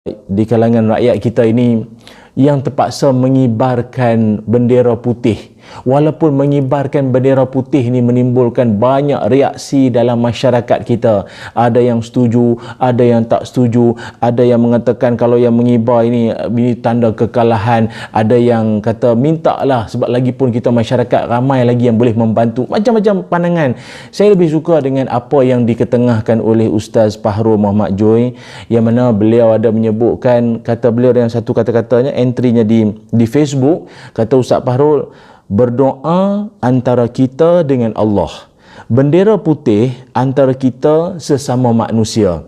di kalangan rakyat kita ini yang terpaksa mengibarkan bendera putih. Walaupun mengibarkan bendera putih ini menimbulkan banyak reaksi dalam masyarakat kita. Ada yang setuju, ada yang tak setuju, ada yang mengatakan kalau yang mengibar ini tanda kekalahan, ada yang kata mintalah sebab lagi pun kita masyarakat ramai lagi yang boleh membantu. Macam-macam pandangan. Saya lebih suka dengan apa yang diketengahkan oleh Ustaz Fahrul Muhammad Joy, yang mana beliau ada menyebutkan, kata beliau dengan satu kata-katanya, entrynya di Facebook, kata Ustaz Fahrul, berdoa antara kita dengan Allah, bendera putih antara kita sesama manusia.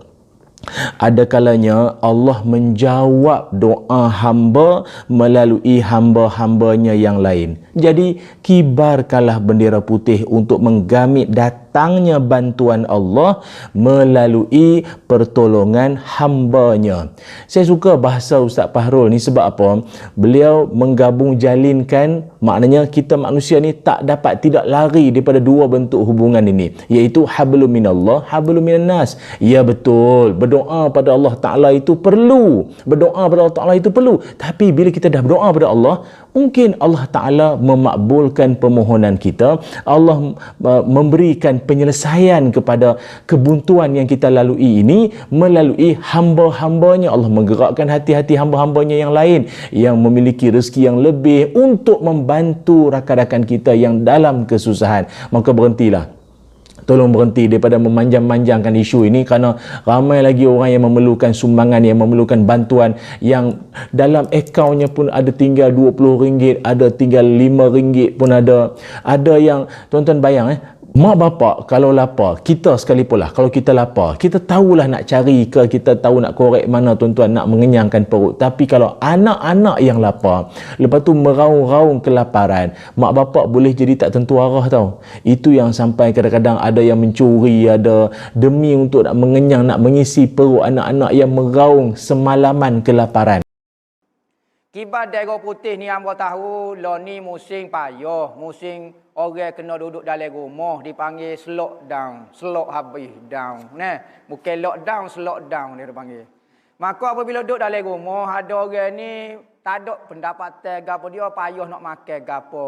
Ada kalanya Allah menjawab doa hamba melalui hamba-hambanya yang lain. Jadi kibarkanlah bendera putih untuk menggamit datangnya bantuan Allah melalui pertolongan hambanya. Saya suka bahasa Ustaz Fahrul ni sebab apa? Beliau menggabung jalinkan, maknanya kita manusia ni tak dapat tidak lari daripada dua bentuk hubungan ini, iaitu hablum minallah, hablum minannas. Ya betul, berdoa pada Allah Ta'ala itu perlu. Berdoa pada Allah Ta'ala itu perlu. Tapi bila kita dah berdoa pada Allah, mungkin Allah Ta'ala memakbulkan permohonan kita. Allah memberikan penyelesaian kepada kebuntuan yang kita lalui ini melalui hamba-hambanya. Allah menggerakkan hati-hati hamba-hambanya yang lain yang memiliki rezeki yang lebih untuk membantu rakan-rakan kita yang dalam kesusahan. Maka berhentilah. Tolong berhenti daripada memanjang-manjangkan isu ini, kerana ramai lagi orang yang memerlukan sumbangan, yang memerlukan bantuan, yang dalam akaunnya pun ada tinggal RM20, ada tinggal RM5 pun ada. Ada yang, tuan-tuan bayang mak bapak kalau lapar, kita sekalipun lah, kalau kita lapar, kita tahulah nak cari ke, kita tahu nak korek mana tuan-tuan nak mengenyangkan perut. Tapi kalau anak-anak yang lapar, lepas tu meraung-raung kelaparan, mak bapak boleh jadi tak tentu arah tau. Itu yang sampai kadang-kadang ada yang mencuri, ada demi untuk nak mengenyang, nak mengisi perut anak-anak yang meraung semalaman kelaparan. Kibar daerah putih ni hamba tahu, lo ni musim payah, musim orang kena duduk dalam rumah, dipanggil lockdown, slot habis down. Nah, bukan lockdown, lockdown dia panggil. Maka apabila duduk dalam rumah, ada orang ni tak ada pendapatan gapo, dia payah nak makan gapo.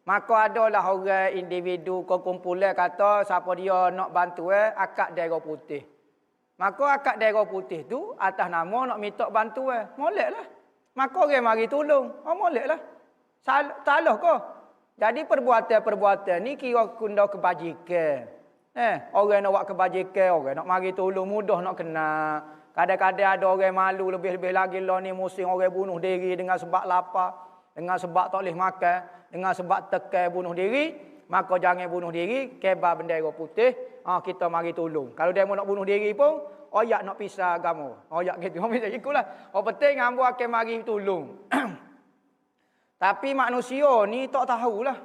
Maka adalah orang individu kumpulan kata siapa dia nak bantu akad daerah putih. Maka akad daerah putih tu atas nama nak minta bantuan. Moleklah. Maka orang mari tolong. Moleklah. Salah ke? Jadi perbuatan-perbuatan ni kira kunda kebajikan. Orang nak buat kebajikan, orang nak mari tolong, mudah nak kena. Kadang-kadang ada orang malu lebih-lebih lagi lah ni musim orang bunuh diri dengan sebab lapar, dengan sebab tak boleh makan, dengan sebab tekan bunuh diri. Maka jangan bunuh diri, kebar bendera putih, kita mari tolong. Kalau dia mau nak bunuh diri pun, oyak nak pisah agama. Oyak gitu. Macam itulah. Penting hamba akan mari tolong. Tapi manusia ni tak tahulah.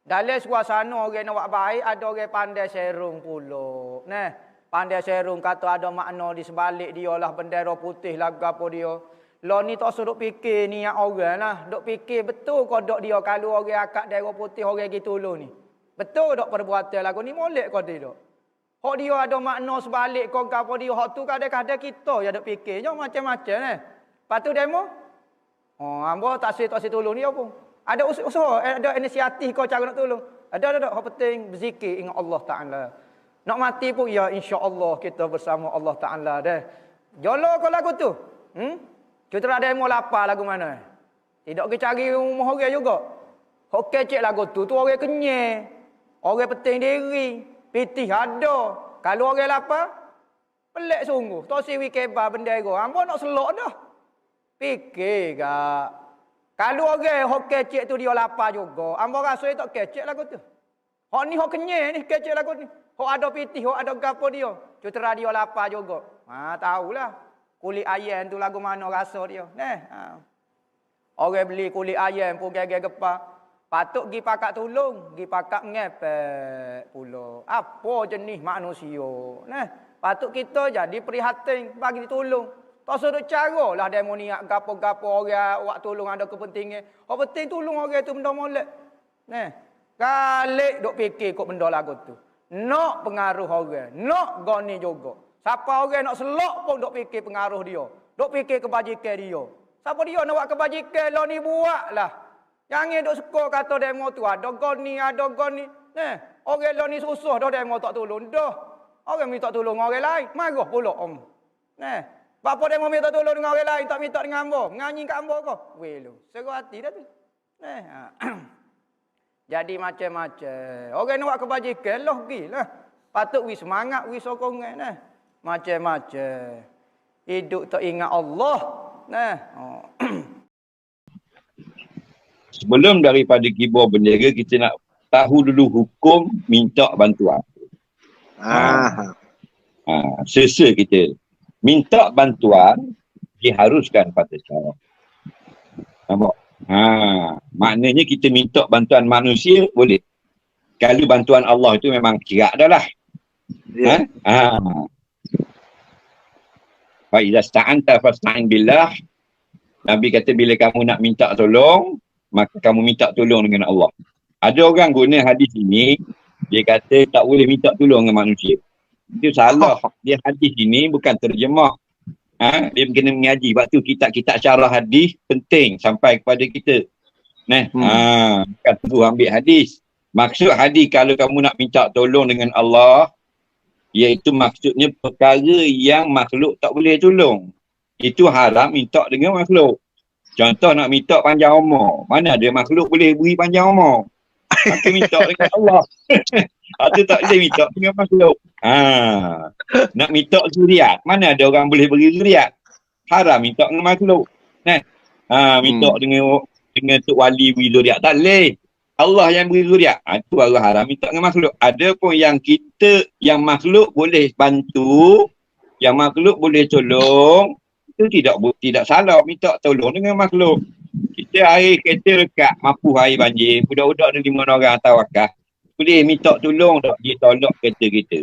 Dalam suasana orang nak buat baik, ada orang pandai serung pula. Pandai serung kata ada makna di sebalik dia lah bendera putih lah apa dia. Lah ni tak suruh fikir niat orang lah. Duk fikir betul kau dok dia kalau orang akad daerah putih orang gitu tolong ni. Betul dok perbuatan lagu ni molek kau tidak. Hak dia ada makna sebalik kau apa dia. Hak tu kadang-kadang kita ya duk fikirnya macam-macam Lepas tu demo. Hamba tak say tolong ni apa? Ada usaha, ada inisiatif kau cara nak tolong. Ada. Hak penting berzikir ingat Allah Taala. Nak mati pun ya insya-Allah kita bersama Allah Taala dah. Jolo kau lagu tu. Kita ada demo lapar lagu mana? Tidak pergi cari rumah orang juga. Hok kecek lagu tu orang kenyang. Orang penting diri. Pitih ada. Kalau orang lapar, pelik sungguh. Tak siwi kebar bendera. Hamba nak selok dah. Fikir kak. Kalau orang hok kecek tu dia lapar juga. Hamba rasa dia tak kecek lagu tu. Hok ni hok kenyang ni kecek lagu ni. Hok ada pitih, hok ada gapo dia. Cutera dia lapar juga. Tahulah. Kulit ayam tu lagu mana rasa dia. Orang beli kulit ayam pun gagah gepa. Patut pergi pakat tolong, pergi pakat ngepek pula. Apa jenis manusia? Patut kita jadi prihatin bagi tolong. Tak suruh cara lah demo niat gapo-gapo orang buat tolong ada kepentingan. Apa penting tolong orang tu benda molek. Kalik duk fikir kok benda lagu tu. Nak pengaruh orang, nak goni juga. Siapa orang nak selok pun dok fikir pengaruh dia. Dok fikir kebajikan dia. Siapa dia nak buat kebajikan lo ni buatlah. Jangan dok suka kata demo tu ada goni. Orang lo ni susah dah demo tak tolong dah. Orang minta tolong orang lain, marah pula om. Bapa demo minta tolong dengan orang lain tak minta dengan hamba. Nganyi kat hamba kau. Weh lu, seru hati dah tu. Jadi macam-macam. Orang nak buat kebajikan lah gilah. Patut wi semangat, wi sokongan macam-macam. Hidup tak ingat Allah. Sebelum daripada kibar bendera, kita nak tahu dulu hukum minta bantuan. Sesa kita minta bantuan diharuskan pada syarak. Nampak? Maknanya kita minta bantuan manusia boleh. Kalau bantuan Allah itu memang kira dah lah. Yeah. Fa idza sta'anta fasta'in billah. Nabi kata bila kamu nak minta tolong, maka kamu minta tolong dengan Allah. Ada orang guna hadis ini, dia kata tak boleh minta tolong dengan manusia. Itu salah. Dia hadis ini bukan terjemah. Dia kena mengaji. Sebab tu kitab-kitab syarah hadis penting sampai kepada kita. Bukan terus ambil hadis. Maksud hadis kalau kamu nak minta tolong dengan Allah, iaitu maksudnya perkara yang makhluk tak boleh tolong. Itu haram minta dengan makhluk. Contoh nak minta panjang umur. Mana ada makhluk boleh beri panjang umur? Maka minta dengan Allah. Itu tak boleh minta dengan makhluk. Nak minta zuriat. Mana ada orang boleh beri zuriat? Haram minta dengan makhluk. Minta dengan Tok Wali beri zuriat. Tak boleh. Allah yang beri zuriat. Itu baru haram minta dengan makhluk. Ada pun yang kita, yang makhluk boleh bantu, yang makhluk boleh tolong, itu tidak salah minta tolong dengan makhluk. Kita air kereta rekat, mampu air banjir, budak-budak ada 5 orang tawakal. Boleh minta tolong tak dia tolak kereta kita.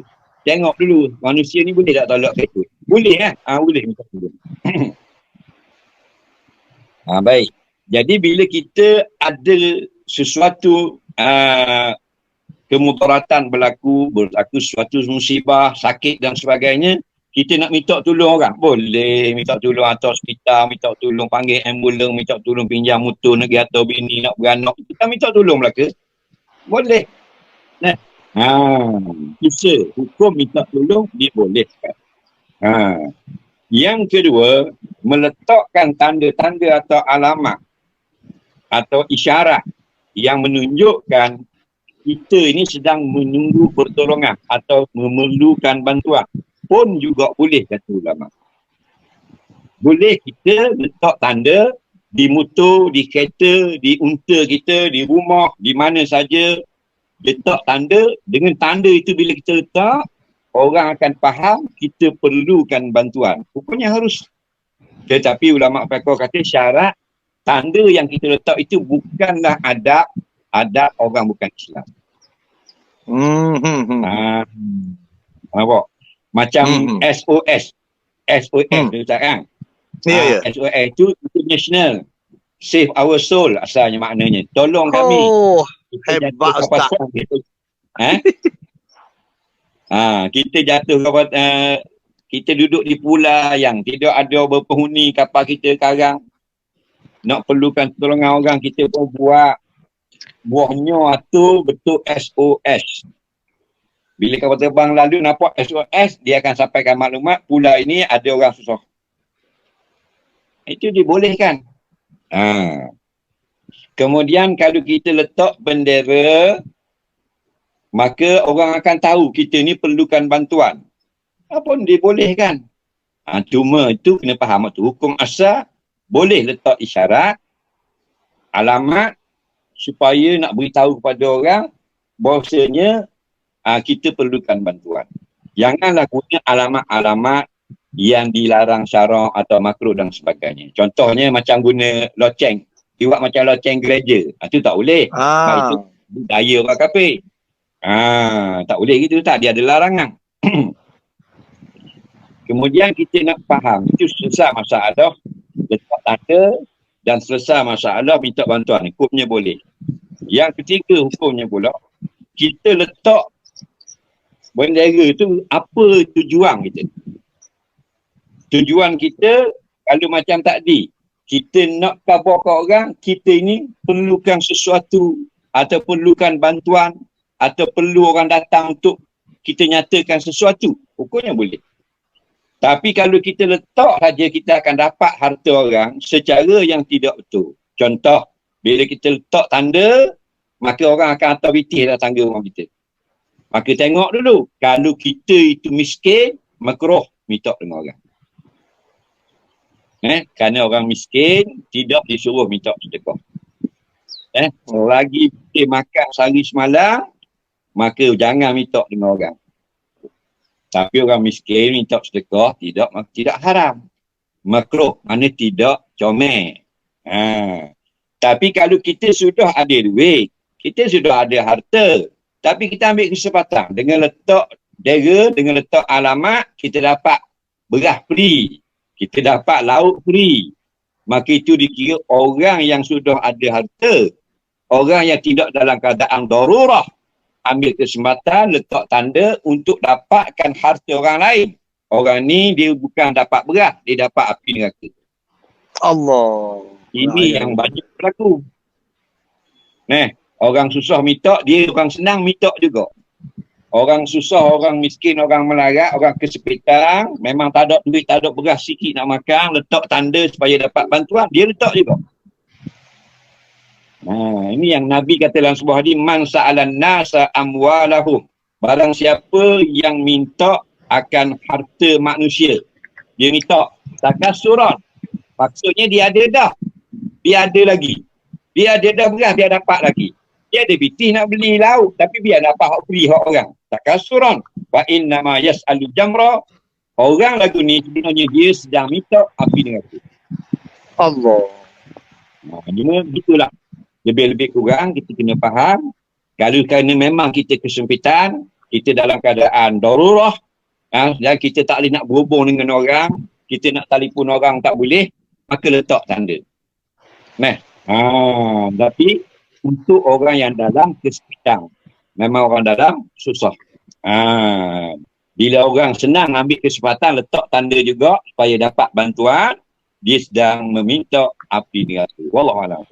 Tengok dulu, manusia ni boleh tak tolak kereta? Boleh boleh minta tolong. Baik. Jadi bila kita ada sesuatu kemudaratan berlaku suatu musibah, sakit dan sebagainya, kita nak minta tolong orang. Boleh minta tolong atau hospital, minta tolong panggil ambulans, minta tolong pinjam motor negeri atau bini nak beranak. Kita minta tolong belaka. Boleh. Bisa hukum minta tolong dibolehkan. Yang kedua, meletakkan tanda-tanda atau alamat atau isyarat yang menunjukkan kita ini sedang menunggu pertolongan atau memerlukan bantuan pun juga boleh, kata ulama. Boleh kita letak tanda di motor, di kereta, di unta kita, di rumah, di mana saja, letak tanda. Dengan tanda itu bila kita letak, orang akan faham kita perlukan bantuan. Pokoknya harus. Tetapi ulama fiqh kata syarat tanda yang kita letak itu bukanlah adab orang bukan Islam. Nampak? Macam SOS. Ustaz kan? SOS itu international. Save our soul asalnya maknanya. Tolong kami. Hebat Ustaz. Kita jatuh kita duduk di pulau yang tidak ada berpenghuni kapal kita sekarang. Nak perlukan pertolongan orang, kita pun buahnya tu betul SOS. Bila kapal terbang lalu nampak SOS, dia akan sampaikan maklumat pulau ini ada orang susah. Itu dibolehkan. Kemudian kalau kita letak bendera, maka orang akan tahu kita ni perlukan bantuan. Apa pun dibolehkan. Cuma itu kena faham tu. Hukum asal boleh letak isyarat, alamat supaya nak beritahu kepada orang bahawasanya kita perlukan bantuan. Janganlah guna alamat-alamat yang dilarang syarak atau makruh dan sebagainya. Contohnya macam guna loceng. Buat macam loceng gereja. Itu tak boleh. Itu budaya orang kafir. Tak boleh gitu tak. Dia ada larangan. Kemudian kita nak faham. Itu selesai masalah. Letak tanda dan selesai masalah minta bantuan. Hukumnya boleh. Yang ketiga hukumnya pula. Kita letak bendera tu apa tujuan kita. Tujuan kita kalau macam tadi, kita nak khabar kat orang, kita ini perlukan sesuatu atau perlukan bantuan atau perlu orang datang untuk kita nyatakan sesuatu, hukumnya boleh. Tapi kalau kita letak saja, kita akan dapat harta orang secara yang tidak betul. Contoh, bila kita letak tanda, maka orang akan autoriti dalam tangga orang kita. Maka tengok dulu, kalau kita itu miskin, makruh minta dengan orang. Kerana orang miskin tidak disuruh minta sedekah. Lagi kita makan sehari semalam, maka jangan minta dengan orang. Tapi orang miskin minta sedekah tidak haram. Makruh, mana tidak comel. Tapi kalau kita sudah ada duit, kita sudah ada harta, tapi kita ambil kesempatan dengan letak daerah, dengan letak alamat, kita dapat beras free, kita dapat lauk free. Maka itu dikira orang yang sudah ada harta, orang yang tidak dalam keadaan darurah, ambil kesempatan, letak tanda untuk dapatkan harta orang lain. Orang ni dia bukan dapat beras, dia dapat api neraka. Allah. Ini yang banyak berlaku. Orang susah minta, dia orang senang minta juga. Orang susah, orang miskin, orang melarat, orang kesepitan, memang tak ada duit, tak ada beras sikit nak makan, letak tanda supaya dapat bantuan, dia letak juga. Ini yang Nabi kata dalam sebuah hadis, man sa'alan nasa amwalahum. Barang siapa yang minta akan harta manusia, dia minta takasuran. Maksudnya dia ada dah, dia ada lagi. Dia ada dah beras, dia dapat lagi. Dia ada bitih nak beli lauk, tapi biar dapat hak free hak orang. Takasuran. Wa innama yas'alu jamra. Orang lagu ni sebenarnya dia sedang minta api neraka. Allah. Cuma gitulah. Lebih-lebih kurang kita kena faham. Kalau kerana memang kita kesempitan, kita dalam keadaan darurah, dan kita tak boleh nak berhubung dengan orang, kita nak telefon orang tak boleh, maka letak tanda. Tapi untuk orang yang dalam kesempitan, memang orang dalam susah. Bila orang senang ambil kesempatan, letak tanda juga supaya dapat bantuan, dia sedang meminta api neraka. Wallahualam.